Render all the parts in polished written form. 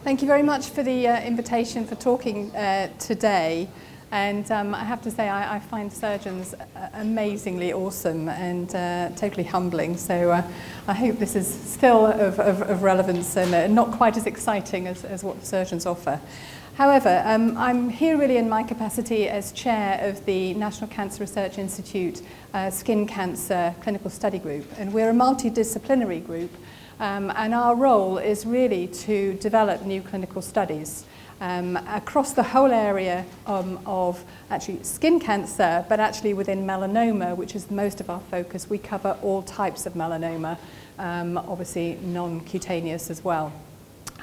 Thank you very much for the invitation for talking today. And I have to say, I find surgeons amazingly awesome and totally humbling. So I hope this is still of relevance and not quite as exciting as what the surgeons offer. However, I'm here really in my capacity as chair of the National Cancer Research Institute Skin Cancer Clinical Study Group. And we're a multidisciplinary group. And our role is really to develop new clinical studies across the whole area of actually skin cancer, but actually within melanoma, which is most of our focus. We cover all types of melanoma, obviously non-cutaneous as well.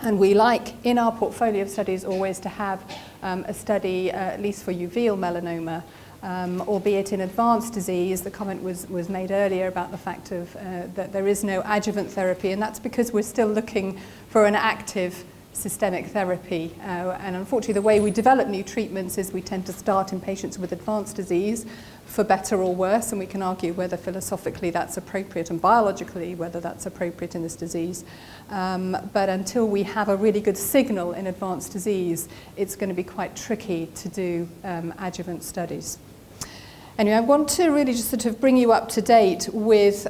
And we like, in our portfolio of studies, always to have a study, at least for uveal melanoma, albeit in advanced disease. The comment was made earlier about the fact of that there is no adjuvant therapy, and that's because we're still looking for an active systemic therapy. And unfortunately, the way we develop new treatments is we tend to start in patients with advanced disease, for better or worse, and we can argue whether philosophically that's appropriate and biologically whether that's appropriate in this disease. But until we have a really good signal in advanced disease, it's going to be quite tricky to do adjuvant studies. Anyway, I want to really just sort of bring you up to date with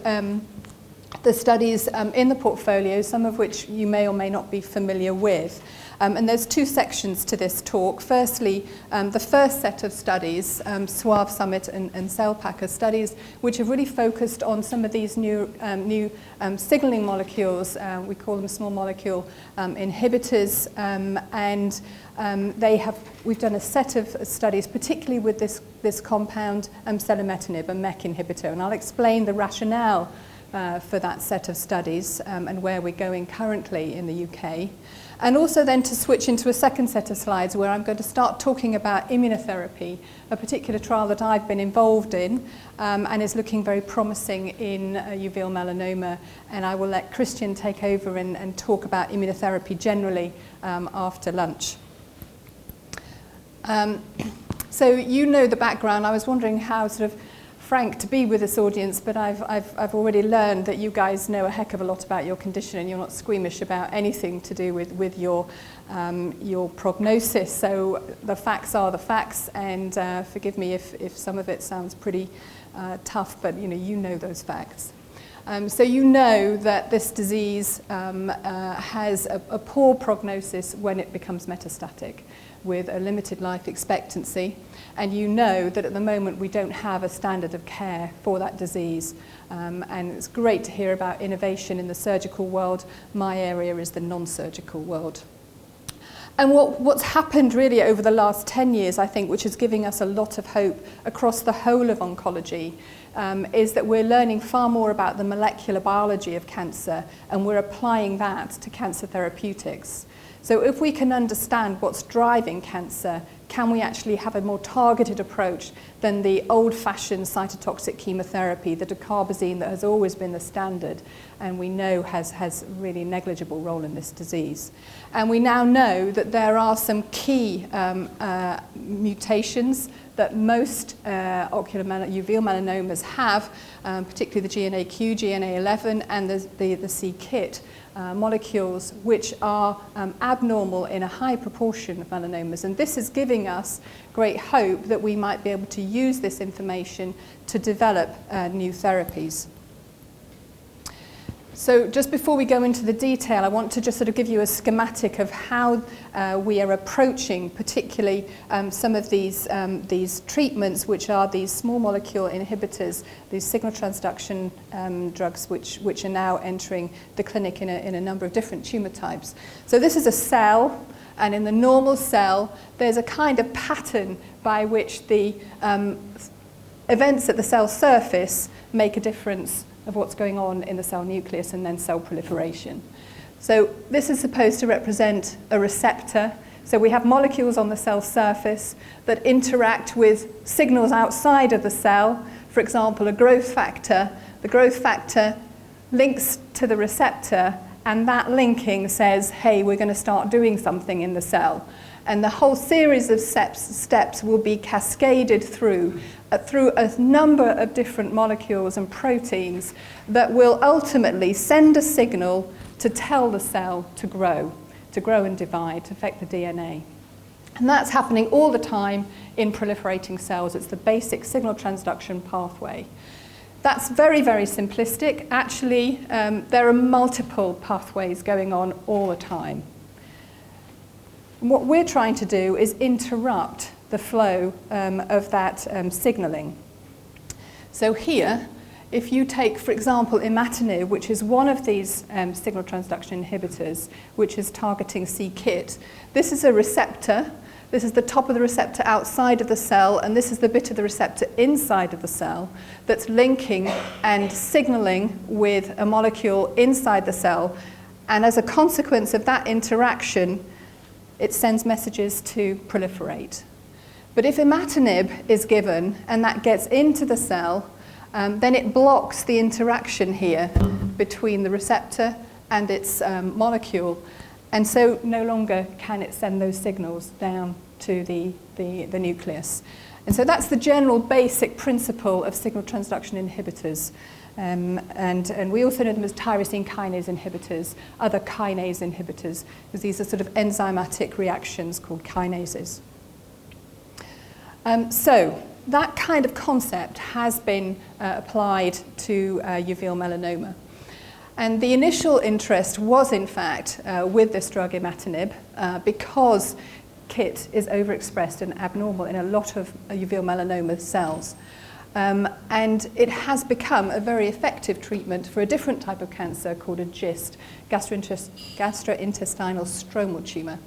the studies in the portfolio, some of which you may or may not be familiar with. And there's two sections to this talk. Firstly, the first set of studies, SWAV Summit and CellPacker studies, which have really focused on some of these new signaling molecules. We call them small molecule inhibitors. We've done a set of studies, particularly with this compound, selumetinib, a MEK inhibitor. And I'll explain the rationale for that set of studies and where we're going currently in the UK. And also then to switch into a second set of slides where I'm going to start talking about immunotherapy, a particular trial that I've been involved in and is looking very promising in uveal melanoma. And I will let Christian take over and talk about immunotherapy generally after lunch. So you know the background. I was wondering how sort of frank to be with this audience, but I've already learned that you guys know a heck of a lot about your condition and you're not squeamish about anything to do with your prognosis. So the facts are the facts, and forgive me if some of it sounds pretty tough, but you know those facts. So you know that this disease has a poor prognosis when it becomes metastatic, with a limited life expectancy. And you know that at the moment we don't have a standard of care for that disease. And it's great to hear about innovation in the surgical world. My area is the non-surgical world. And what's happened really over the last 10 years, I think, which is giving us a lot of hope across the whole of oncology, is that we're learning far more about the molecular biology of cancer, and we're applying that to cancer therapeutics. So if we can understand what's driving cancer, can we actually have a more targeted approach than the old-fashioned cytotoxic chemotherapy, the dacarbazine that has always been the standard, and we know has really negligible role in this disease. And we now know that there are some key mutations that most uveal melanomas have, particularly the GNAQ, GNA11, and the c-KIT molecules, which are abnormal in a high proportion of melanomas. And this is giving us great hope that we might be able to use this information to develop new therapies. So just before we go into the detail, I want to just sort of give you a schematic of how we are approaching particularly some of these treatments, which are these small molecule inhibitors, these signal transduction drugs, which are now entering the clinic in a number of different tumor types. So this is a cell, and in the normal cell, there's a kind of pattern by which the events at the cell surface make a difference of what's going on in the cell nucleus and then cell proliferation. So this is supposed to represent a receptor. So we have molecules on the cell surface that interact with signals outside of the cell. For example, a growth factor. The growth factor links to the receptor, and that linking says, hey, we're going to start doing something in the cell. And the whole series of steps will be cascaded through a number of different molecules and proteins that will ultimately send a signal to tell the cell to grow. to grow and divide, to affect the DNA. And that's happening all the time in proliferating cells. It's the basic signal transduction pathway. That's very, very simplistic. Actually, there are multiple pathways going on all the time. And what we're trying to do is interrupt the flow of that signaling. So here, if you take, for example, imatinib, which is one of these signal transduction inhibitors, which is targeting c-KIT, this is a receptor. This is the top of the receptor outside of the cell, and this is the bit of the receptor inside of the cell that's linking and signaling with a molecule inside the cell. And as a consequence of that interaction, it sends messages to proliferate. But if imatinib is given and that gets into the cell, then it blocks the interaction here between the receptor and its molecule. And so no longer can it send those signals down to the nucleus. And so that's the general basic principle of signal transduction inhibitors. And we also know them as tyrosine kinase inhibitors, other kinase inhibitors, because these are sort of enzymatic reactions called kinases. So that kind of concept has been applied to uveal melanoma. And the initial interest was, in fact, with this drug imatinib, because KIT is overexpressed and abnormal in a lot of uveal melanoma cells. And it has become a very effective treatment for a different type of cancer called a GIST, gastrointestinal stromal tumour.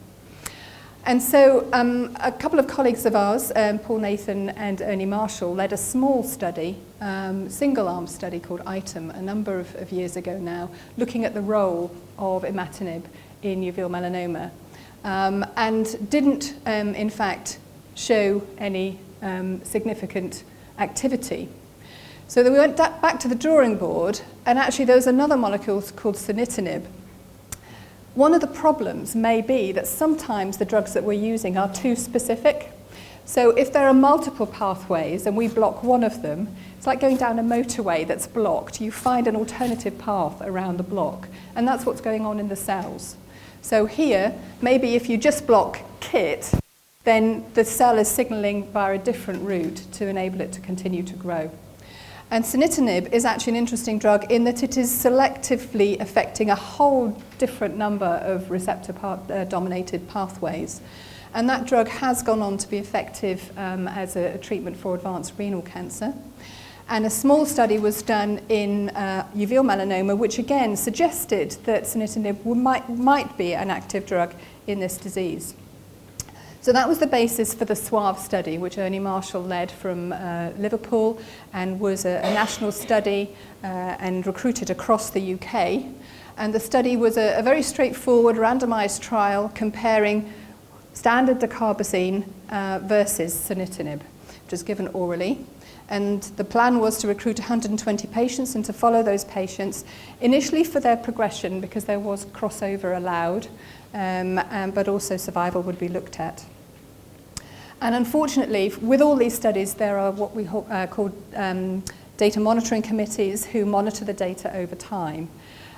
And so a couple of colleagues of ours, Paul Nathan and Ernie Marshall, led a small study, single-arm study called ITEM, a number of years ago now, looking at the role of imatinib in uveal melanoma, and didn't, in fact, show any significant activity. So then we went back to the drawing board, and actually there was another molecule called sunitinib. One of the problems may be that sometimes the drugs that we're using are too specific. So if there are multiple pathways and we block one of them, it's like going down a motorway that's blocked. You find an alternative path around the block, and that's what's going on in the cells. So here, maybe if you just block KIT, then the cell is signaling via a different route to enable it to continue to grow. And sunitinib is actually an interesting drug in that it is selectively affecting a whole different number of receptor-dominated pathways. And that drug has gone on to be effective as a treatment for advanced renal cancer. And a small study was done in uveal melanoma, which again suggested that sunitinib might be an active drug in this disease. So that was the basis for the SWAV study, which Ernie Marshall led from Liverpool, and was a national study and recruited across the UK. And the study was a very straightforward randomized trial comparing standard dacarbazine versus sunitinib, which was given orally. And the plan was to recruit 120 patients and to follow those patients, initially for their progression, because there was crossover allowed, but also survival would be looked at. And unfortunately, with all these studies, there are what we call data monitoring committees who monitor the data over time.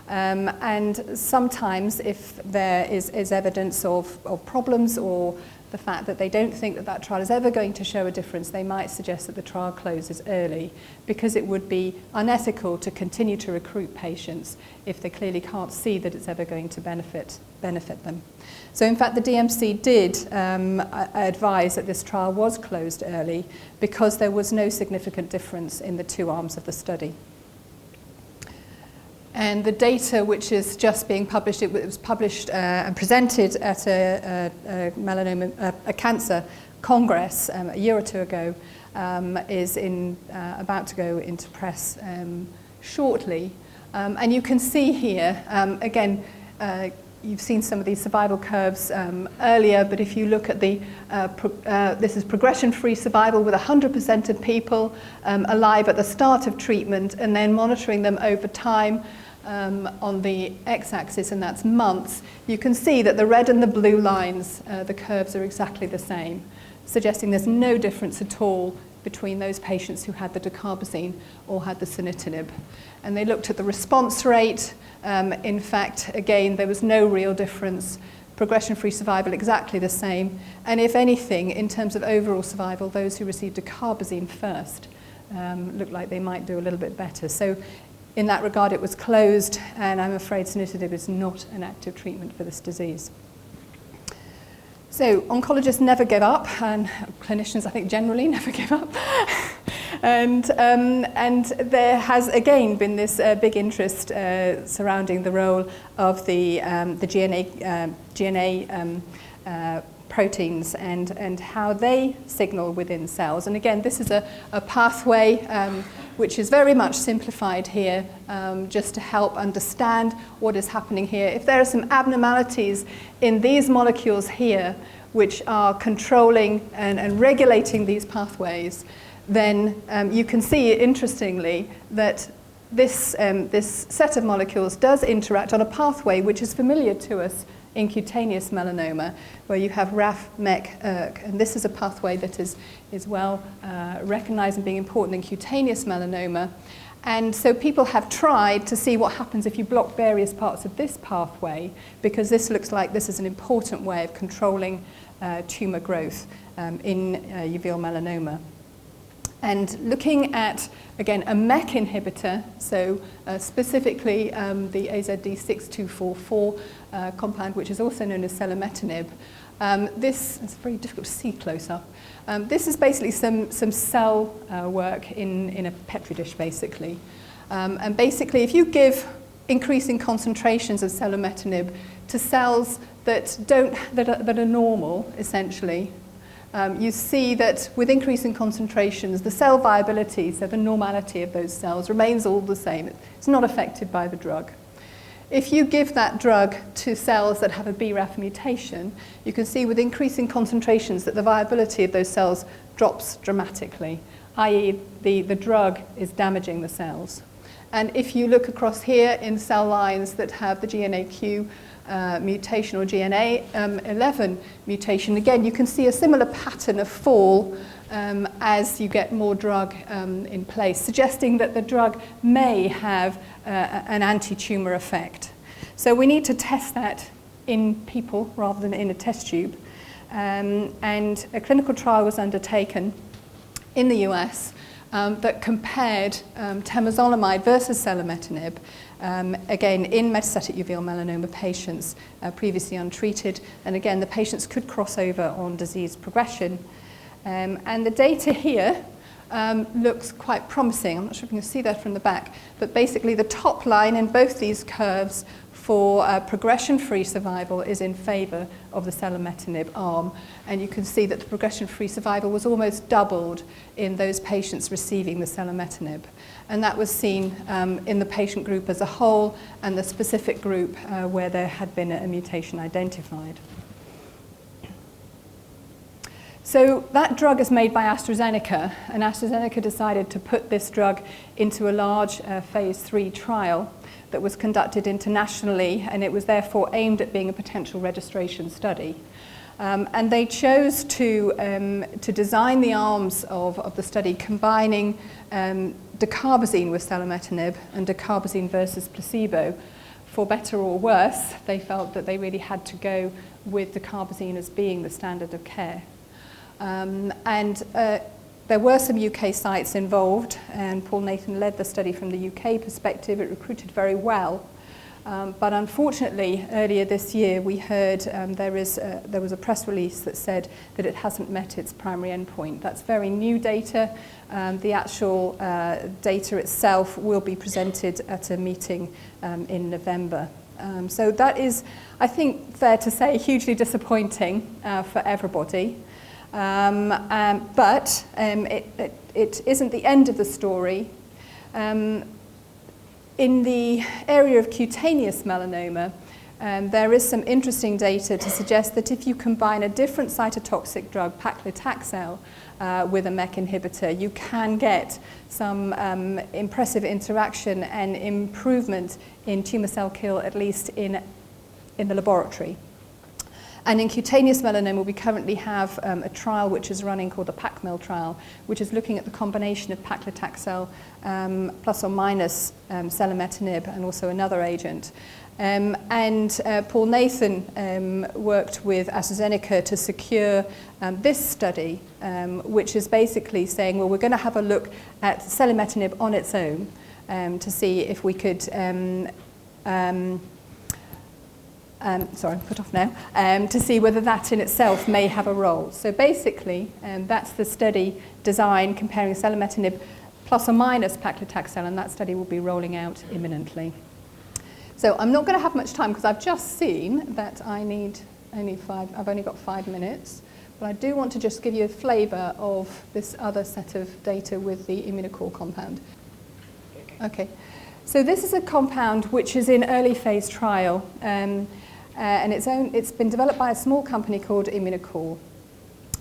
And sometimes if there is evidence of problems or the fact that they don't think that trial is ever going to show a difference, they might suggest that the trial closes early, because it would be unethical to continue to recruit patients if they clearly can't see that it's ever going to benefit them. So in fact, the DMC did advise that this trial was closed early because there was no significant difference in the two arms of the study. And the data, which is just being published, it was published and presented at a cancer congress a year or two ago, is about to go into press shortly. And you can see here, again, you've seen some of these survival curves earlier, but if you look at this is progression-free survival with 100% of people alive at the start of treatment, and then monitoring them over time on the x-axis, and that's months. You can see that the red and the blue lines, the curves are exactly the same, suggesting there's no difference at all between those patients who had the dacarbazine or had the sunitinib. And they looked at the response rate. In fact, again, there was no real difference progression-free survival exactly the same, and if anything, in terms of overall survival, those who received dacarbazine first looked like they might do a little bit better. So in that regard, it was closed, and I'm afraid sunitinib is not an active treatment for this disease. So oncologists never give up, and clinicians, I think, generally never give up. And there has, again, been this big interest surrounding the role of the GNA proteins and how they signal within cells. And again, this is a pathway which is very much simplified here, just to help understand what is happening here. If there are some abnormalities in these molecules here, which are controlling and regulating these pathways, then you can see, interestingly, that this set of molecules does interact on a pathway which is familiar to us in cutaneous melanoma, where you have RAF, MEK, ERK, and this is a pathway that is well recognized and being important in cutaneous melanoma. And so people have tried to see what happens if you block various parts of this pathway, because this looks like this is an important way of controlling tumor growth in uveal melanoma. And looking at, again, a MEK inhibitor, so specifically the AZD6244 compound, which is also known as selumetinib. This is very difficult to see close up. This is basically some cell work in a Petri dish, basically. And basically, if you give increasing concentrations of selumetinib to cells that are normal, essentially, you see that with increasing concentrations, the cell viability, so the normality of those cells, remains all the same. It's not affected by the drug. If you give that drug to cells that have a BRAF mutation, you can see with increasing concentrations that the viability of those cells drops dramatically, i.e. the drug is damaging the cells. And if you look across here in cell lines that have the GNAQ mutation or GNA11 mutation, again, you can see a similar pattern of fall as you get more drug in place, suggesting that the drug may have an anti-tumor effect. So we need to test that in people rather than in a test tube. And a clinical trial was undertaken in the US that compared temozolomide versus selumetinib, again, in metastatic uveal melanoma patients previously untreated. And again, the patients could cross over on disease progression. And the data here looks quite promising. I'm not sure if you can see that from the back, but basically the top line in both these curves for progression-free survival is in favor of the selumetinib arm. And you can see that the progression-free survival was almost doubled in those patients receiving the selumetinib. And that was seen in the patient group as a whole and the specific group where there had been a mutation identified. So that drug is made by AstraZeneca, and AstraZeneca decided to put this drug into a large phase 3 trial that was conducted internationally, and it was therefore aimed at being a potential registration study. And they chose to design the arms of the study combining dacarbazine with selumetinib and dacarbazine versus placebo. For better or worse, they felt that they really had to go with dacarbazine as being the standard of care. There were some UK sites involved, and Paul Nathan led the study from the UK perspective. It recruited very well. But unfortunately, earlier this year, we heard there was a press release that said that it hasn't met its primary endpoint. That's very new data. The actual data itself will be presented at a meeting in November. So that is, I think, fair to say, hugely disappointing for everybody. But it isn't the end of the story. In the area of cutaneous melanoma, there is some interesting data to suggest that if you combine a different cytotoxic drug, paclitaxel, with a MEK inhibitor, you can get some impressive interaction and improvement in tumor cell kill, at least in the laboratory. And in cutaneous melanoma, we currently have a trial which is running called the OcuMel trial, which is looking at the combination of paclitaxel plus or minus selumetinib and also another agent. Paul Nathan worked with AstraZeneca to secure this study, which is basically saying, well, we're going to have a look at selumetinib on its own to see if we could, to see whether that in itself may have a role. So basically, that's the study design comparing selumetinib plus or minus paclitaxel, and that study will be rolling out imminently. So I'm not going to have much time because I've just seen that I've only got 5 minutes, but I do want to just give you a flavour of this other set of data with the Immunocore compound. Okay, so this is a compound which is in early phase trial, and it's been developed by a small company called Immunocore,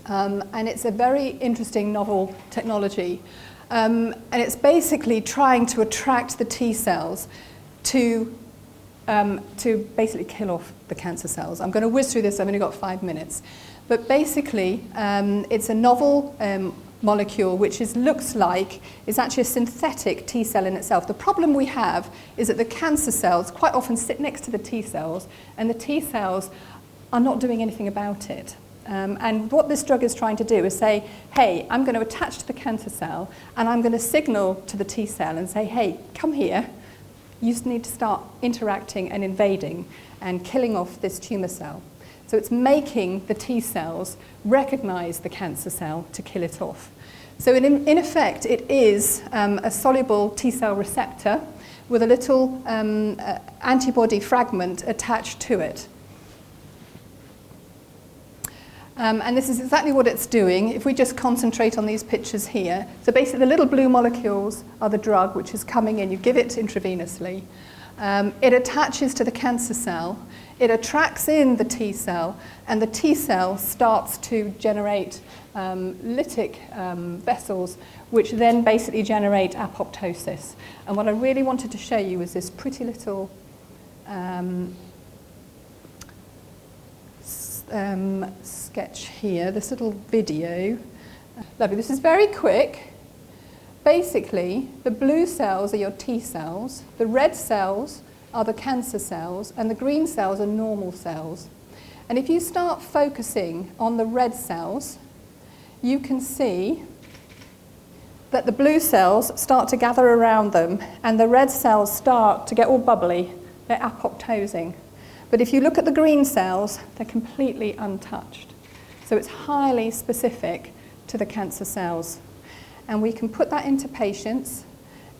and it's a very interesting novel technology, and it's basically trying to attract the T cells to basically kill off the cancer cells. I'm going to whiz through this, I've only got 5 minutes. But basically, it's a novel molecule which looks like it's actually a synthetic T cell in itself. The problem we have is that the cancer cells quite often sit next to the T cells, and the T cells are not doing anything about it. And what this drug is trying to do is say, hey, I'm going to attach to the cancer cell, and I'm going to signal to the T cell and say, hey, come here. You just need to start interacting and invading and killing off this tumor cell. So it's making the T cells recognize the cancer cell to kill it off. So in effect, it is a soluble T cell receptor with a little antibody fragment attached to it. And this is exactly what it's doing. If we just concentrate on these pictures here, so basically the little blue molecules are the drug which is coming in. You give it intravenously. It attaches to the cancer cell. It attracts in the T cell, and the T cell starts to generate lytic vessels, which then basically generate apoptosis. And what I really wanted to show you is this pretty little sketch here, this little video. Lovely. This is very quick. Basically, the blue cells are your T cells, the red cells are the cancer cells, and the green cells are normal cells. And if you start focusing on the red cells, you can see that the blue cells start to gather around them, and the red cells start to get all bubbly. They're apoptosing. But if you look at the green cells, they're completely untouched. So it's highly specific to the cancer cells. And we can put that into patients,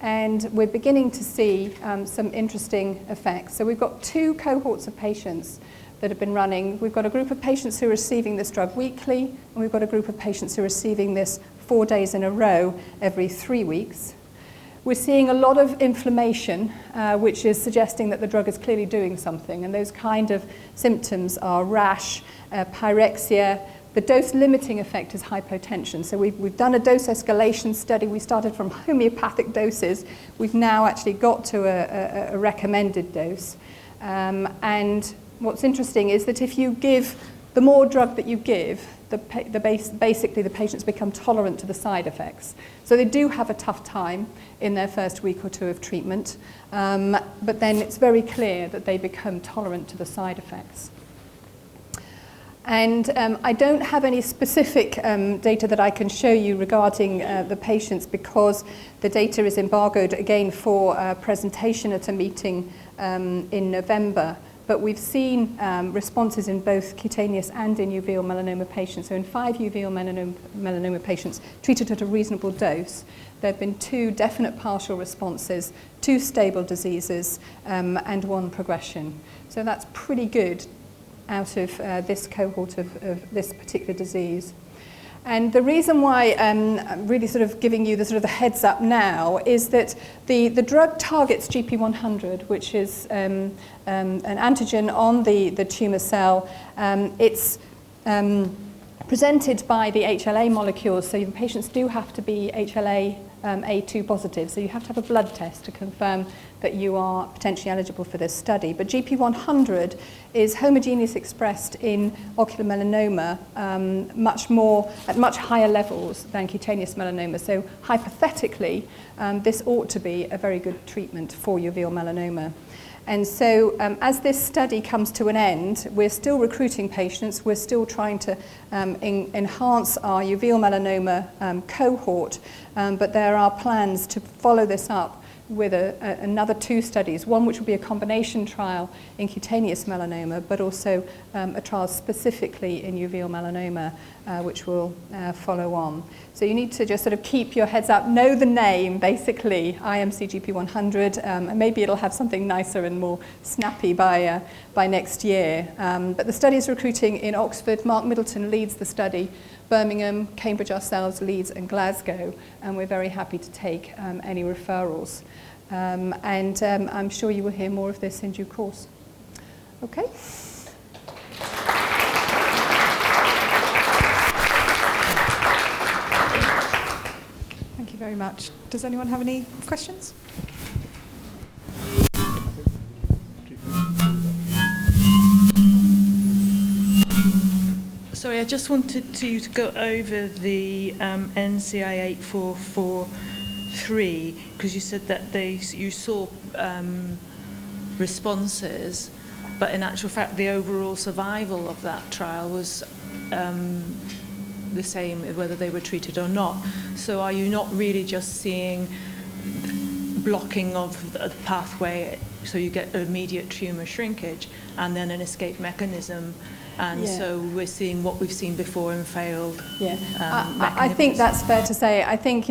and we're beginning to see some interesting effects. So we've got 2 cohorts of patients that have been running. We've got a group of patients who are receiving this drug weekly, and we've got a group of patients who are receiving this 4 days in a row every 3 weeks. We're seeing a lot of inflammation, which is suggesting that the drug is clearly doing something. And those kind of symptoms are rash, pyrexia. The dose-limiting effect is hypotension. So we've done a dose escalation study. We started from homeopathic doses. We've now actually got to a recommended dose. And what's interesting is that if you give, the more drug that you give, basically the patients become tolerant to the side effects. So they do have a tough time in their first week or 2 of treatment, but then it's very clear that they become tolerant to the side effects. And I don't have any specific data that I can show you regarding the patients because the data is embargoed again for presentation at a meeting in November. But we've seen responses in both cutaneous and in uveal melanoma patients. So in 5 uveal melanoma patients treated at a reasonable dose, there have been 2 definite partial responses, 2 stable diseases, and 1 progression. So that's pretty good out of this cohort of this particular disease. And the reason why I'm really sort of giving you the heads up now is that the drug targets GP100, which is an antigen on the tumor cell. It's presented by the HLA molecules, so the patients do have to be HLA-A2 positive, so you have to have a blood test to confirm that you are potentially eligible for this study. But GP100 is homogeneously expressed in ocular melanoma at much higher levels than cutaneous melanoma. So hypothetically, this ought to be a very good treatment for uveal melanoma. And so as this study comes to an end, we're still recruiting patients, we're still trying to enhance our uveal melanoma cohort, but there are plans to follow this up with another 2 studies, one which will be a combination trial in cutaneous melanoma, but also a trial specifically in uveal melanoma, which will follow on. So you need to just sort of keep your heads up, know the name, basically, IMCGP100, and maybe it'll have something nicer and more snappy by next year. But the study is recruiting in Oxford. Mark Middleton leads the study. Birmingham, Cambridge ourselves, Leeds and Glasgow, and we're very happy to take any referrals. I'm sure you will hear more of this in due course. Okay. Thank you very much. Does anyone have any questions? Sorry, I just wanted to go over the NCI 8443, because you said that you saw responses, but in actual fact the overall survival of that trial was the same whether they were treated or not. So are you not really just seeing blocking of the pathway, so you get immediate tumour shrinkage and then an escape mechanism? And so we're seeing what we've seen before in failed. I think that's fair to say. I think,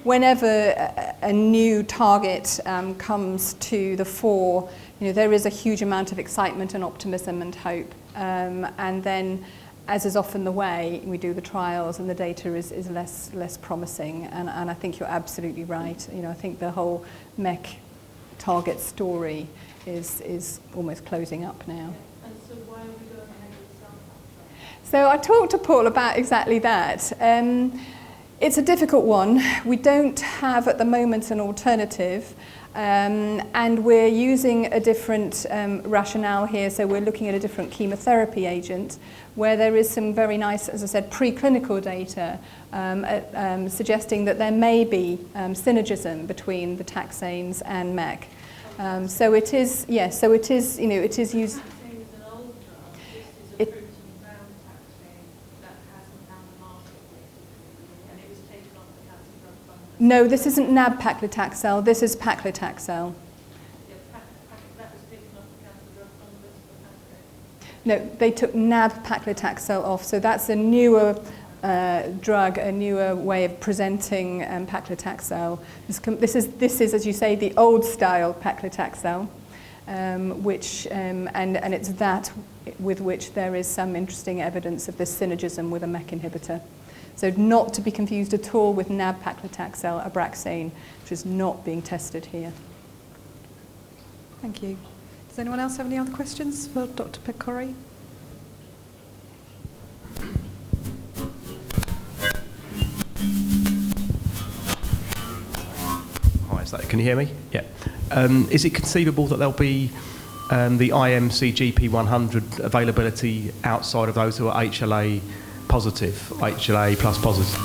whenever a new target comes to the fore, there is a huge amount of excitement and optimism and hope. And then, as is often the way, we do the trials and the data is less promising. And I think you're absolutely right. I think the whole MEK target story is almost closing up now. And so why are we going ahead with some? So I talked to Paul about exactly that. It's a difficult one. We don't have at the moment an alternative, and we're using a different rationale here. So we're looking at a different chemotherapy agent where there is some very nice, as I said, preclinical data suggesting that there may be synergism between the taxanes and MEK. So it is, yes, so it is, it is used. No, this isn't nab-paclitaxel, this is paclitaxel. No, they took nab-paclitaxel off, so that's a newer drug, a newer way of presenting paclitaxel. This is, as you say, the old style paclitaxel, which, and it's that with which there is some interesting evidence of this synergism with a MEK inhibitor. So not to be confused at all with nab-paclitaxel, Abraxane, which is not being tested here. Thank you. Does anyone else have any other questions for Dr. Pippa Corrie? Hi, can you hear me? Yeah. Is it conceivable that there'll be the IMCGP100 availability outside of those who are HLA positive, HLA plus positive?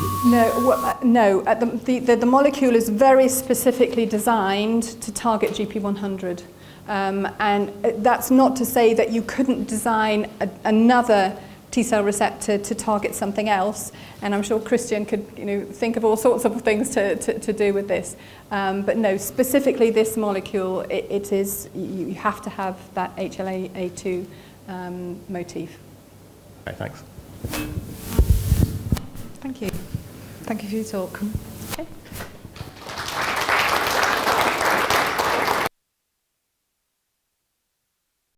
No. The molecule is very specifically designed to target GP100. And that's not to say that you couldn't design another T-cell receptor to target something else. And I'm sure Christian could think of all sorts of things to do with this. But no, specifically this molecule, it is, you have to have that HLA-A2 motif. Okay, thanks. Thank you. Thank you for your talk.